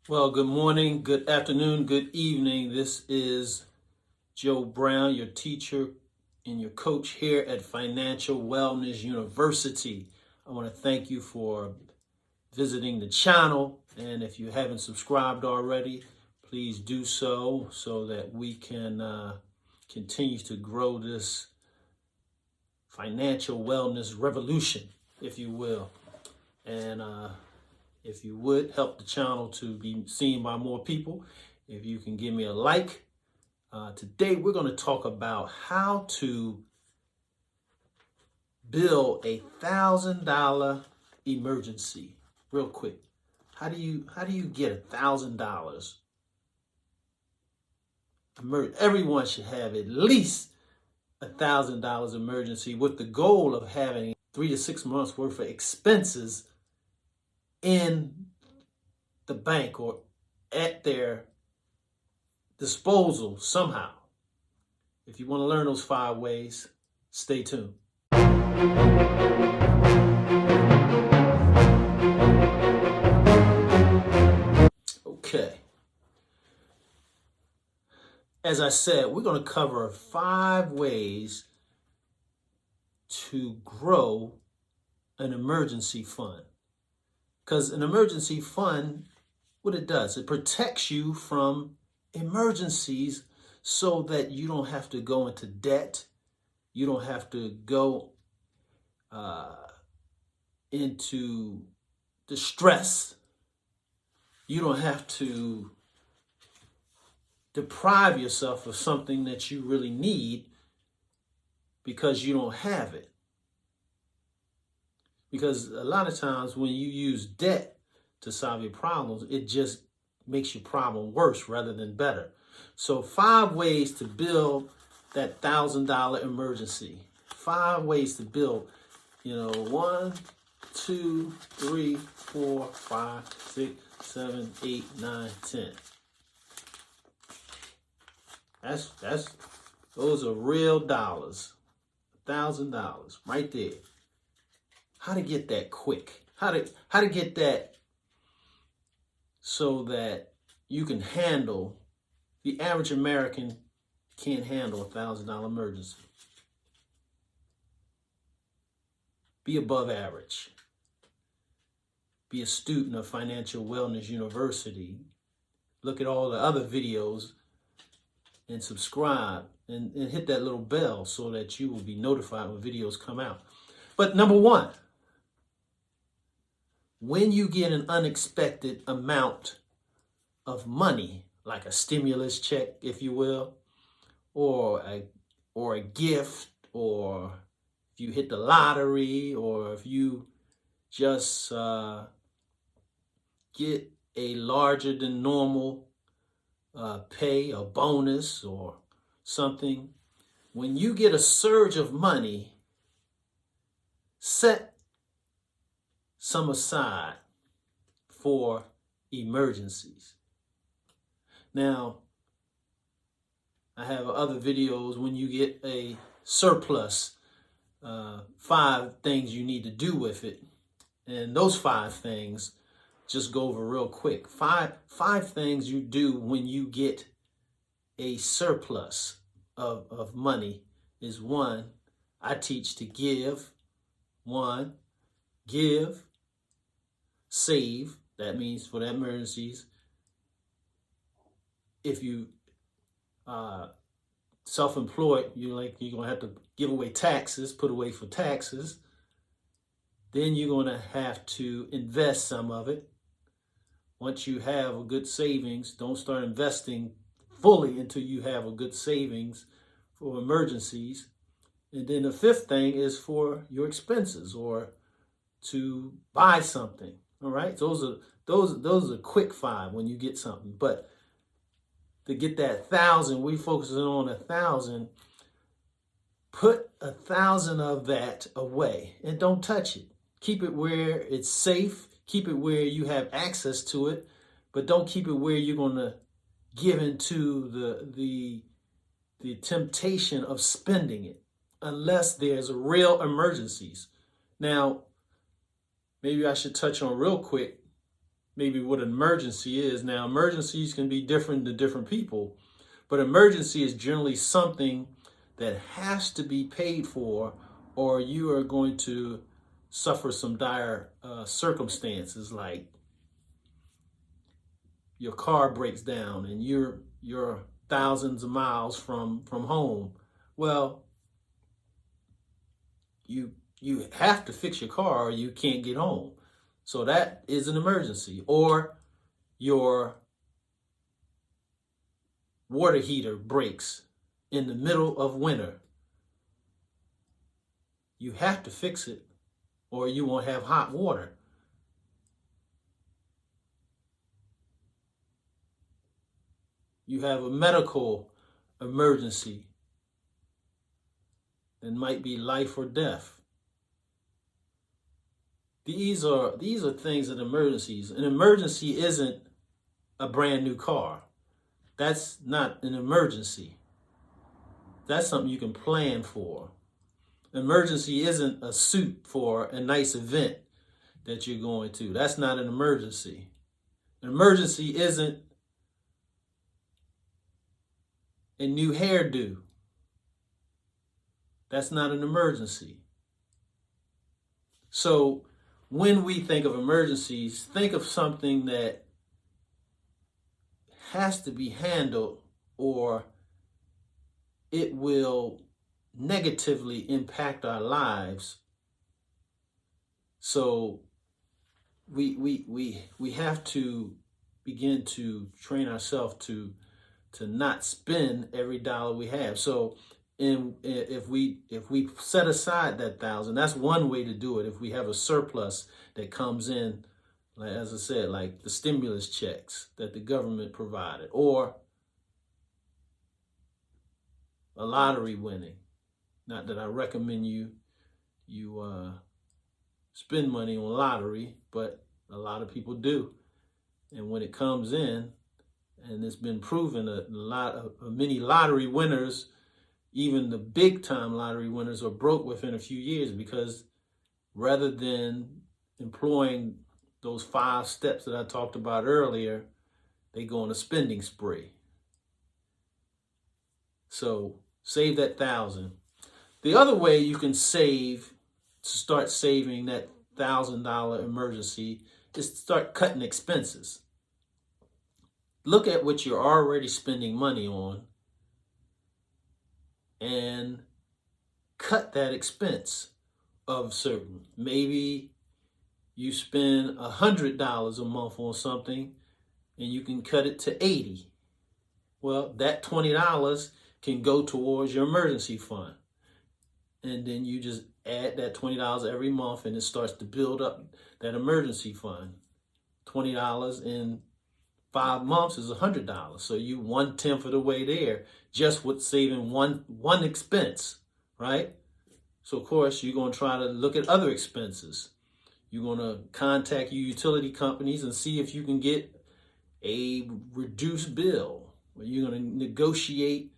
Well, good morning, good afternoon, good evening. This is Joe Brown, your teacher and your coach here at Financial Wellness University. I want to thank you for visiting the channel. And if you haven't subscribed already, please do so that we can continue to grow this financial wellness revolution, if you will. And if you would help the channel to be seen by more people, if you can give me a like. Today we're going to talk about how to build $1,000 emergency real quick. How do you get $1,000? Everyone should have at least $1,000 emergency with the goal of having 3 to 6 months worth of expenses in the bank or at their disposal somehow. If you want to learn those 5 ways, stay tuned. Okay. As I said, we're going to cover 5 ways to grow an emergency fund. Because an emergency fund, what it does, it protects you from emergencies so that you don't have to go into debt. You don't have to go into distress. You don't have to deprive yourself of something that you really need because you don't have it. Because a lot of times when you use debt to solve your problems, it just makes your problem worse rather than better. So 5 ways to build that $1,000 emergency. 5 ways to build, 1, 2, 3, 4, 5, 6, 7, 8, 9, 10. Those are real dollars. $1,000 right there. How to get that quick? How to get that so that you can handle, the average American can't handle $1,000 emergency. Be above average. Be a student of Financial Wellness University. Look at all the other videos and subscribe and hit that little bell so that you will be notified when videos come out. But number 1, when you get an unexpected amount of money, like a stimulus check, if you will, or a gift, or if you hit the lottery, or if you just get a larger than normal pay, a bonus, or something, when you get a surge of money, set some aside for emergencies. Now, I have other videos when you get a surplus, 5 things you need to do with it. And those 5 things, just go over real quick. Five things you do when you get a surplus of money is 1, I teach to give. 1, give. Save, that means for the emergencies. If you self-employed, you're gonna have to give away taxes, put away for taxes. Then you're gonna have to invest some of it. Once you have a good savings, don't start investing fully until you have a good savings for emergencies. And then the 5th thing is for your expenses or to buy something. All right, those are quick 5 when you get something. But to get that 1,000, we focusing on 1,000. Put 1,000 of that away and don't touch it. Keep it where it's safe. Keep it where you have access to it, but don't keep it where you're gonna give into the temptation of spending it unless there's real emergencies. Now, maybe I should touch on real quick maybe what an emergency is. Now, emergencies can be different to different people, but emergency is generally something that has to be paid for, or you are going to suffer some dire circumstances, like your car breaks down and you're thousands of miles from home. Well, you have to fix your car or you can't get home. So that is an emergency. Or your water heater breaks in the middle of winter. You have to fix it or you won't have hot water. You have a medical emergency that might be life or death. These are things that emergencies. An emergency isn't a brand new car. That's not an emergency. That's something you can plan for. Emergency isn't a suit for a nice event that you're going to. That's not an emergency. An emergency isn't a new hairdo. That's not an emergency. So when we think of emergencies, think of something that has to be handled or it will negatively impact our lives. So we have to begin to train ourselves to not spend every dollar we have. So if we set aside that $1,000, that's one way to do it. If we have a surplus that comes in, like, as I said, like the stimulus checks that the government provided, or a lottery winning. Not that I recommend you spend money on lottery, but a lot of people do. And when it comes in, and it's been proven, many lottery winners, even the big time lottery winners, are broke within a few years because rather than employing those 5 steps that I talked about earlier, they go on a spending spree. So save that $1,000. The other way you can save, to start saving that $1,000 emergency, is to start cutting expenses. Look at what you're already spending money on and cut that expense of certain. Maybe you spend $100 a month on something and you can cut it to $80. Well, that $20 can go towards your emergency fund. And then you just add that $20 every month and it starts to build up that emergency fund. $20 in 5 months is $100. So you 1/10 of the way there, just with saving one expense, right? So of course you're going to try to look at other expenses. You're going to contact your utility companies and see if you can get a reduced bill. Or you're going to negotiate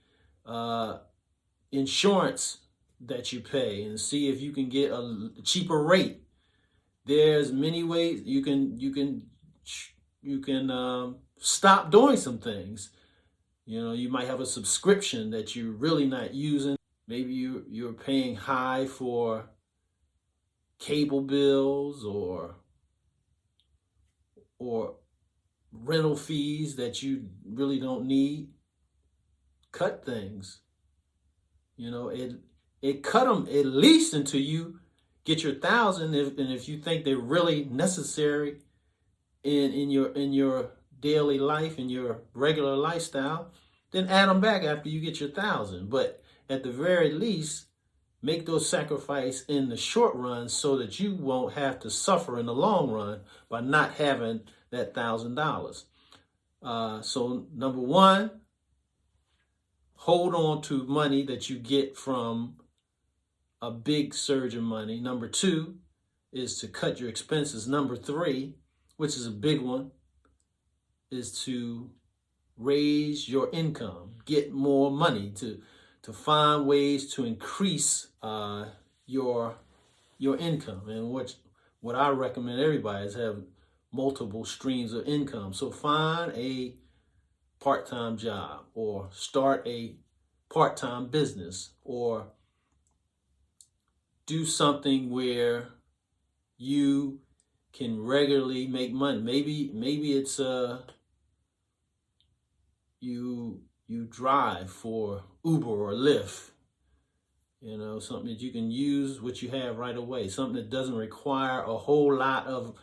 insurance that you pay and see if you can get a cheaper rate. There's many ways you can stop doing some things. You might have a subscription that you're really not using. Maybe you're paying high for cable bills or rental fees that you really don't need. Cut things. It cut them at least until you get your $1,000. And if you think they're really necessary in your daily life, in your regular lifestyle, then add them back after you get your $1,000. But at the very least, make those sacrifices in the short run so that you won't have to suffer in the long run by not having that $1,000. So number one, hold on to money that you get from a big surge of money. Number two is to cut your expenses. Number three, which is a big one, is to raise your income, get more money, to find ways to increase your income. And what I recommend everybody is have multiple streams of income. So find a part-time job, or start a part-time business, or do something where you can regularly make money. Maybe it's you drive for Uber or Lyft. Something that you can use what you have right away. Something that doesn't require a whole lot of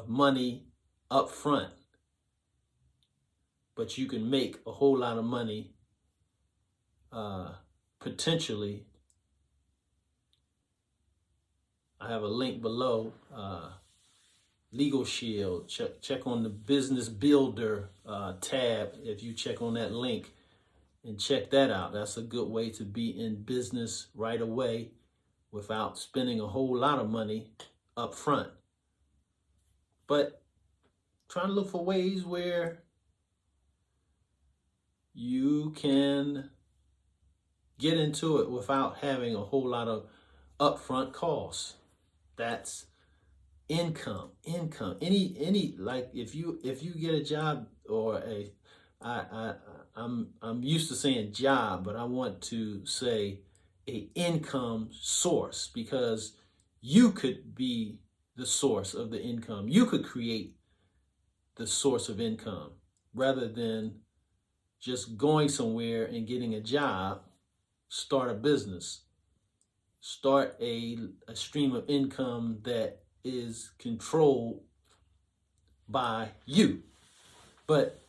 money up front, but you can make a whole lot of money potentially. I have a link below, Legal Shield. Check on the Business Builder tab. If you check on that link and check that out, that's a good way to be in business right away without spending a whole lot of money up front. But trying to look for ways where you can get into it without having a whole lot of upfront costs. That's income. Any like if you get a job, or I'm used to saying job, but I want to say a income source, because you could be the source of the income. You could create the source of income rather than just going somewhere and getting a job. Start a business. Start a stream of income that is controlled by you. But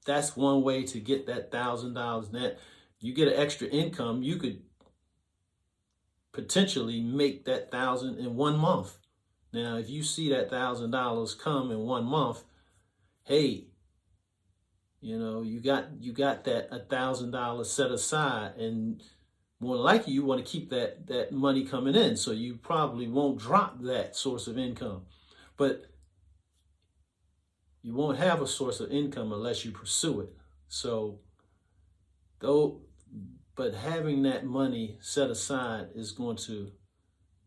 that's one way to get that $1,000. That you get an extra income, you could potentially make that $1,000 in 1 month. Now, if you see that $1,000 come in 1 month, hey, you got that $1,000 set aside, and more than likely you want to keep that money coming in, so you probably won't drop that source of income. But you won't have a source of income unless you pursue it. So but having that money set aside is going to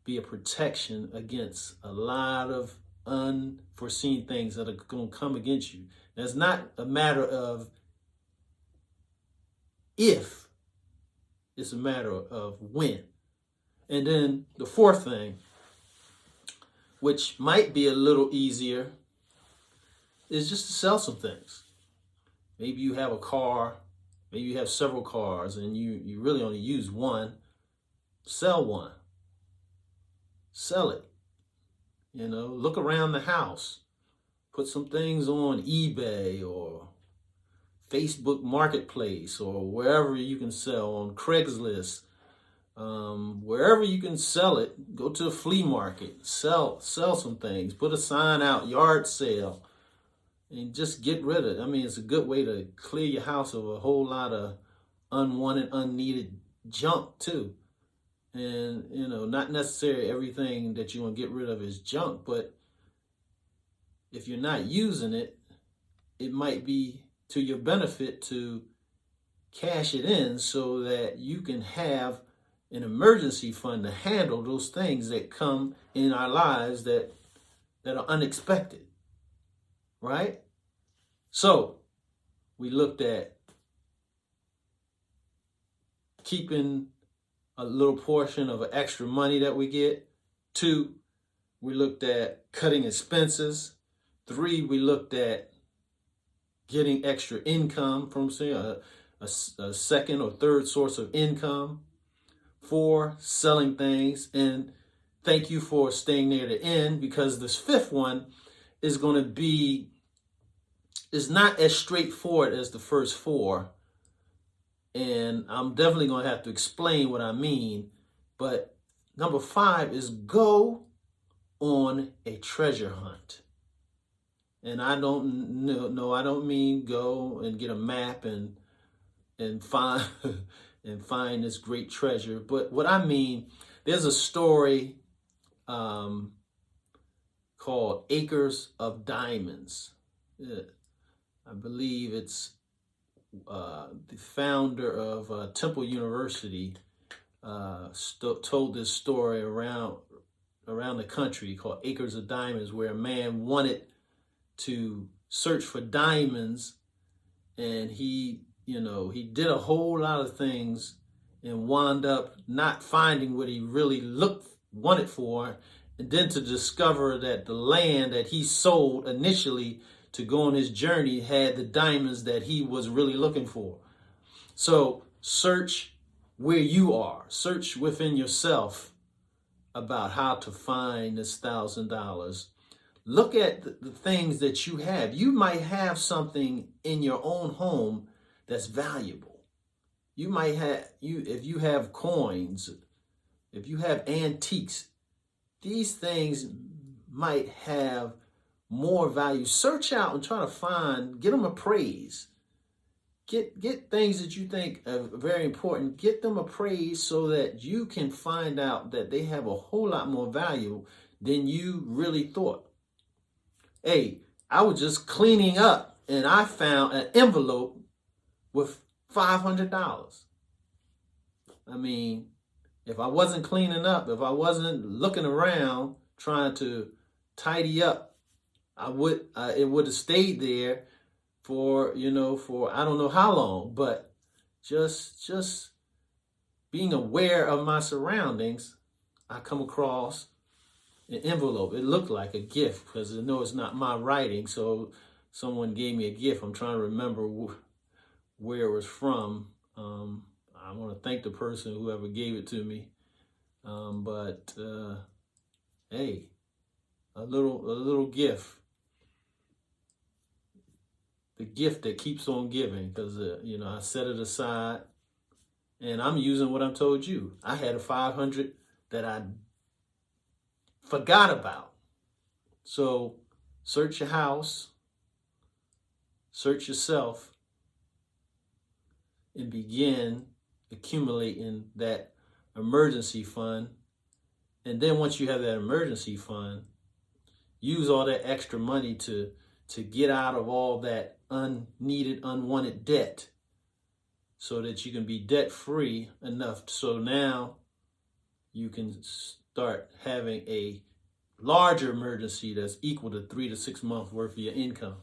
be a protection against a lot of unforeseen things that are going to come against you. Now, it's not a matter of if, it's a matter of when. And then the fourth thing, which might be a little easier, is just to sell some things. Maybe you have a car, maybe you have several cars, and you really only use one. Sell one. Sell it. Look around the house. Put some things on eBay or Facebook Marketplace, or wherever you can sell, on Craigslist. Wherever you can sell it, go to a flea market, sell some things, put a sign out, yard sale, and just get rid of it. I mean, it's a good way to clear your house of a whole lot of unwanted, unneeded junk too. And, not necessarily everything that you want to get rid of is junk, but if you're not using it, it might be to your benefit to cash it in so that you can have an emergency fund to handle those things that come in our lives that are unexpected, right? So we looked at keeping a little portion of extra money that we get. 2, we looked at cutting expenses. 3, we looked at getting extra income from, say, a second or third source of income. 4, selling things. And thank you for staying near the end, because this 5th one is going to be, is not as straightforward as the first 4. And I'm definitely going to have to explain what I mean. But number 5 is go on a treasure hunt. And I don't I don't mean go and get a map and find and find this great treasure. But what I mean, there's a story called Acres of Diamonds. I believe it's the founder of Temple University told this story around the country, called Acres of Diamonds, where a man wanted to search for diamonds, and he did a whole lot of things and wound up not finding what he really wanted for, and then to discover that the land that he sold initially to go on his journey had the diamonds that he was really looking for. So search where you are. Search within yourself about how to find this $1,000. Look at the things that you have. You might have something in your own home that's valuable. You might have, if you have coins, if you have antiques, these things might have more value. Search out and try to find, get them appraised. Get things that you think are very important, get them appraised so that you can find out that they have a whole lot more value than you really thought. Hey, I was just cleaning up and I found an envelope with $500. I mean, if I wasn't cleaning up, if I wasn't looking around trying to tidy up, it would have stayed there for I don't know how long. But just being aware of my surroundings, I come across an envelope. It looked like a gift because I know it's not my writing, so someone gave me a gift. I'm trying to remember where it was from. I want to thank the person, whoever gave it to me. But hey, a little gift. The gift that keeps on giving, because I set it aside, and I'm using what I told you. I had a 500 that I forgot about. So search your house, search yourself, and begin accumulating that emergency fund. And then once you have that emergency fund, use all that extra money to get out of all that unneeded, unwanted debt, so that you can be debt free enough so now you can start having a larger emergency that's equal to 3 to 6 months worth of your income.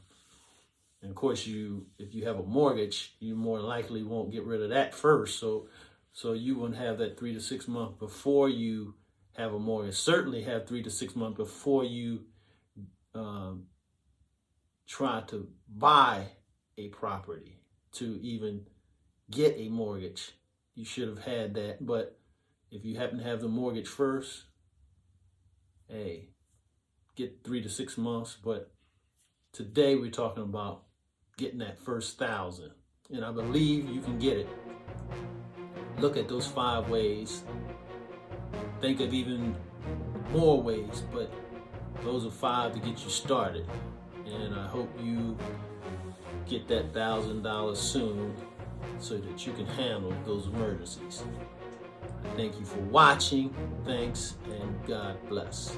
And of course, if you have a mortgage, you more likely won't get rid of that first. So you wouldn't have that 3 to 6 months before you have a mortgage. Certainly have 3 to 6 months before you try to buy a property to even get a mortgage. You should have had that. But if you happen to have the mortgage first, hey, get 3 to 6 months. But today we're talking about getting that first 1,000. And I believe you can get it. Look at those 5 ways. Think of even more ways, but those are 5 to get you started. And I hope you get that $1,000 soon so that you can handle those emergencies. Thank you for watching. Thanks, and God bless.